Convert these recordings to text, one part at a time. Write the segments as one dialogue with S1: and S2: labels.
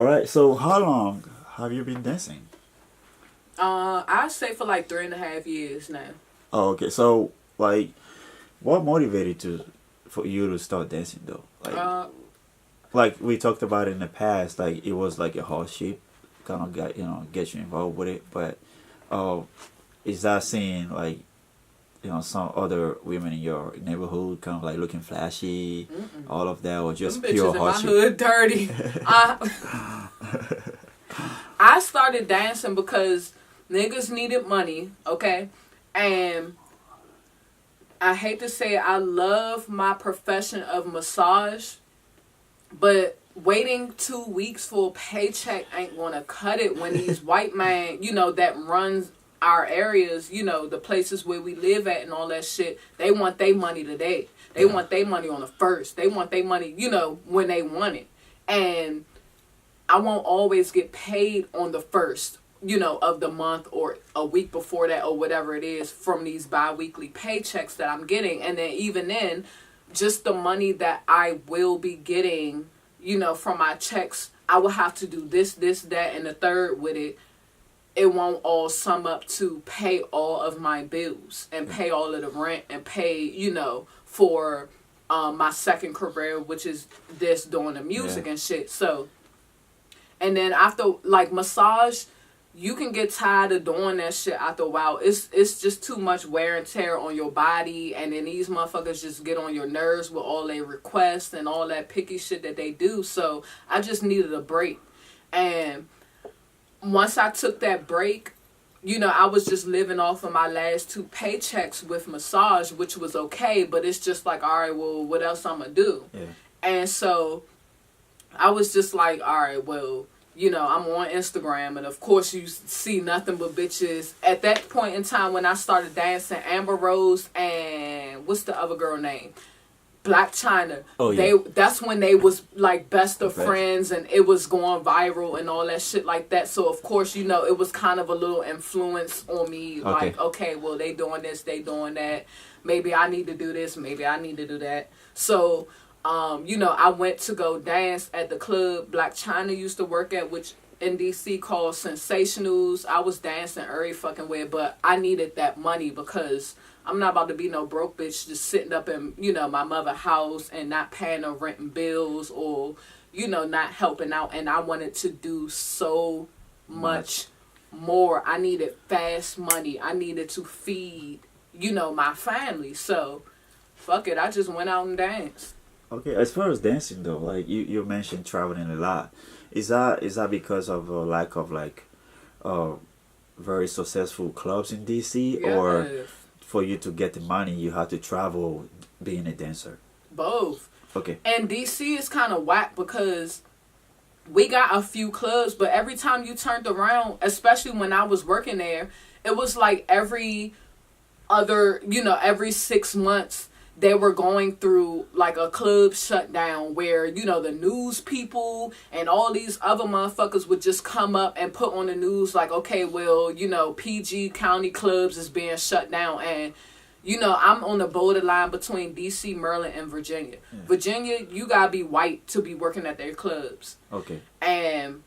S1: All right. So how long have you been dancing?
S2: I'd say for like 3.5 years now.
S1: Oh, okay. So like, what motivated to for you to start dancing though?
S2: Uh,
S1: Like we talked about in the past, like it was like a hardship, kind of got get you involved with it. But uh, is that seeing like some other women in your neighborhood kind of like looking flashy,
S2: mm-mm.
S1: all of that, or
S2: Them
S1: just pure
S2: bitches in my
S1: hardship?
S2: hood dirty. I started dancing because niggas needed money, okay? And I hate to say it, I love my profession of massage, but waiting 2 weeks for a paycheck ain't gonna cut it when these white man, that runs our areas, the places where we live at and all that shit, they want their money today. They
S1: Yeah.
S2: want their money on the first. They want their money, when they want it. And I won't always get paid on the first, of the month or a week before that or whatever it is from these bi-weekly paychecks that I'm getting. And then even then, just the money that I will be getting, from my checks, I will have to do this, that, and the third with it. It won't all sum up to pay all of my bills and
S1: Yeah.
S2: pay all of the rent and pay, for my second career, which is this doing the
S1: Yeah.
S2: music and shit. So, and then after like massage, you can get tired of doing that shit after a while. It's just too much wear and tear on your body, and then these motherfuckers just get on your nerves with all their requests and all that picky shit that they do. So I just needed a break. And once I took that break, I was just living off of my last two paychecks with massage, which was okay, but it's just like, all right, well, what else I'm gonna do?
S1: Yeah.
S2: And so I was just like, all right, well, I'm on Instagram, and of course you see nothing but bitches. At that point in time when I started dancing, Amber Rose and what's the other girl name? Blac Chyna.
S1: Oh yeah.
S2: That's when they was like best
S1: The
S2: of
S1: best.
S2: friends, and it was going viral and all that shit like that. So of course, it was kind of a little influence on me,
S1: Okay.
S2: like, okay, well, they doing this, they doing that. Maybe I need to do this, maybe I need to do that. So I went to go dance at the club Blac Chyna used to work at, which in DC called Sensationals. I was dancing every fucking way, but I needed that money because I'm not about to be no broke bitch just sitting up in, my mother's house and not paying no rent and bills or, not helping out. And I wanted to do so
S1: Much.
S2: much more. I needed fast money. I needed to feed, my family. So, fuck it. I just went out and danced.
S1: Okay, as far as dancing though, like you mentioned traveling a lot. Is that because of a lack of like uh very successful clubs in DC, or
S2: Yes.
S1: for you to get the money you have to travel being a dancer?
S2: Both.
S1: Okay.
S2: And DC is kind of whack because we got a few clubs, but every time you turned around, especially when I was working there, it was like every 6 months they were going through like a club shutdown where, the news people and all these other motherfuckers would just come up and put on the news like, okay, well, PG County clubs is being shut down. And I'm on the borderline between DC, Maryland, and Virginia.
S1: Yeah.
S2: Virginia, you gotta be white to be working at their clubs.
S1: Okay.
S2: And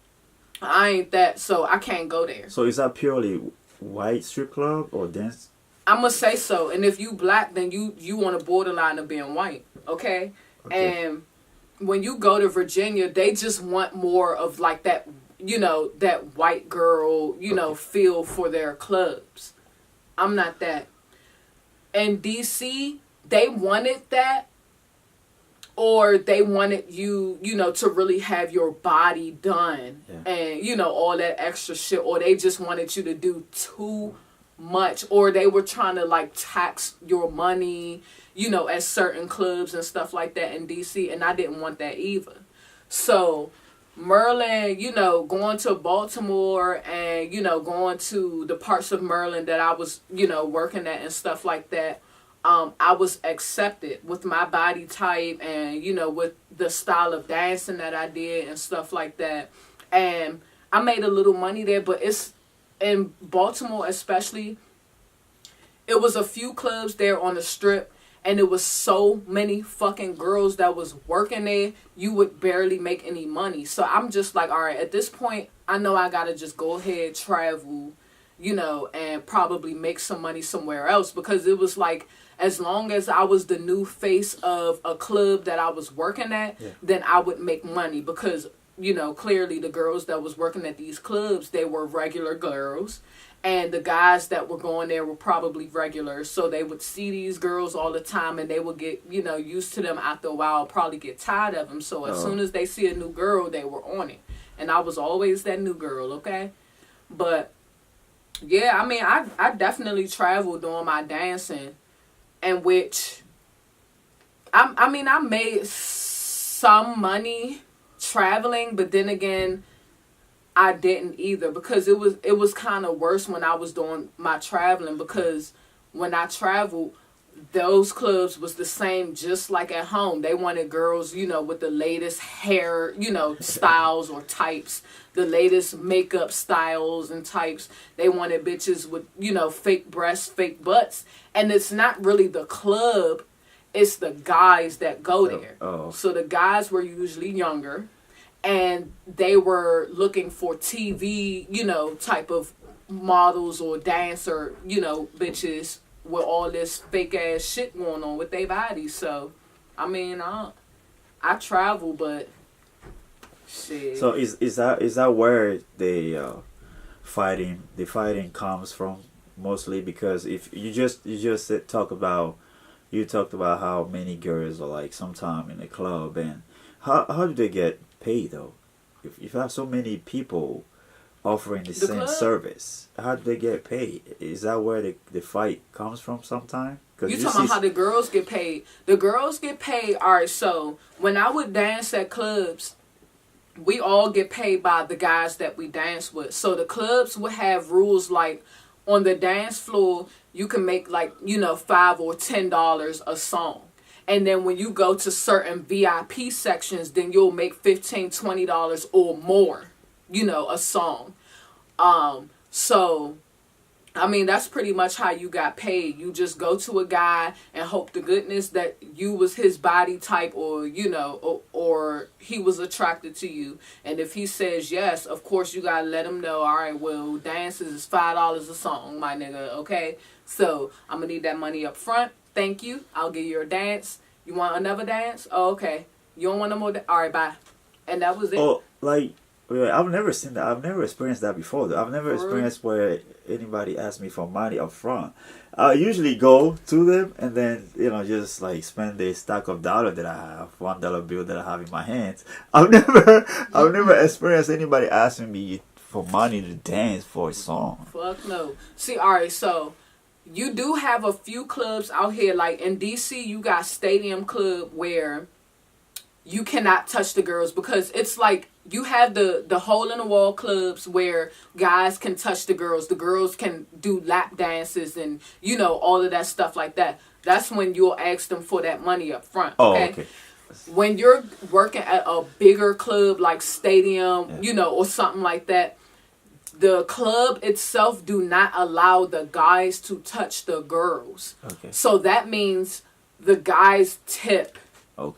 S2: I ain't that, so I can't go there.
S1: So is that purely white strip club or dance?
S2: I'm gonna say so. And if you black, then you on a borderline of being white, okay?
S1: Okay.
S2: And when you go to Virginia, they just want more of like that, that white girl,
S1: Okay.
S2: feel for their clubs. I'm not that. In DC, they wanted that, or they wanted you, to really have your body done
S1: Yeah.
S2: and, all that extra shit, or they just wanted you to do too much, or they were trying to like tax your money, at certain clubs and stuff like that in DC, and I didn't want that either. So, Maryland, going to Baltimore and, going to the parts of Maryland that I was, working at and stuff like that, I was accepted with my body type and, with the style of dancing that I did and stuff like that. And I made a little money there, but it's in Baltimore especially, it was a few clubs there on the strip, and it was so many fucking girls that was working there, you would barely make any money. So I'm just like, all right, at this point, I know I gotta just go ahead, travel, and probably make some money somewhere else, because it was like, as long as I was the new face of a club that I was working at, then I would make money, because, clearly the girls that was working at these clubs, they were regular girls. And the guys that were going there were probably regulars. So they would see these girls all the time, and they would get, used to them after a while, probably get tired of them. So as soon as they see a new girl, they were on it. And I was always that new girl, okay? But, yeah, I mean, I definitely traveled doing my dancing, in which, I mean, I made some money traveling, but then again, I didn't either, because it was kind of worse when I was doing my traveling, because when I traveled, those clubs was the same just like at home. They wanted girls, with the latest hair, styles or types, the latest makeup styles and types. They wanted bitches with, fake breasts, fake butts. And it's not really the club, it's the guys that go there. So the guys were usually younger, and they were looking for TV, type of models or dancer, bitches with all this fake ass shit going on with their bodies. So, I mean, I travel, but shit.
S1: So is that where the fighting comes from mostly? Because if you just talked about how many girls are like sometime in the club, and how do they get paid though? If you have so many people offering the same
S2: club?
S1: Service, how do they get paid? Is that where the fight comes from sometime?
S2: You talking about how the girls get paid? The girls get paid. All right, so when I would dance at clubs, we all get paid by the guys that we dance with. So the clubs would have rules like, on the dance floor, you can make like, $5 or $10 a song. And then when you go to certain VIP sections, then you'll make $15, $20 or more, a song. So, I mean, that's pretty much how you got paid. You just go to a guy and hope to goodness that you was his body type, or, or he was attracted to you. And if he says yes, of course you got to let him know, all right, well, dances is $5 a song, my nigga, okay? So, I'm going to need that money up front. Thank you. I'll give you a dance. You want another dance? Oh, okay. You don't want no more? All right, bye. And that was it.
S1: Oh, like, I've never seen that. I've never experienced that before. Though. I've never experienced where anybody asks me for money up front. I usually go to them and then, just like spend the stack of dollar that I have, $1 bill that I have in my hands. I've never experienced anybody asking me for money to dance for a song.
S2: Fuck no. See, all right, so you do have a few clubs out here, like in DC, you got Stadium Club where you cannot touch the girls, because it's like you have the hole in the wall clubs where guys can touch the girls can do lap dances and all of that stuff like that. That's when you'll ask them for that money up front. Okay. When you're working at a bigger club like Stadium, or something like that, the club itself do not allow the guys to touch the girls. So that means the guys tip.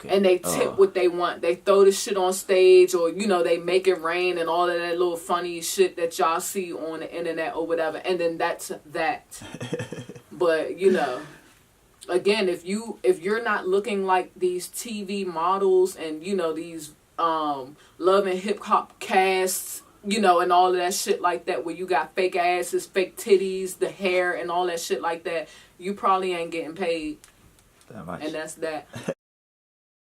S2: And they tip what they want. They throw the shit on stage, or, they make it rain and all of that little funny shit that y'all see on the internet or whatever. And then that's that. But, again, if you're not looking like these TV models and, these Love and Hip Hop casts, and all of that shit like that, where you got fake asses, fake titties, the hair and all that shit like that, you probably ain't getting paid.
S1: That much.
S2: And that's that.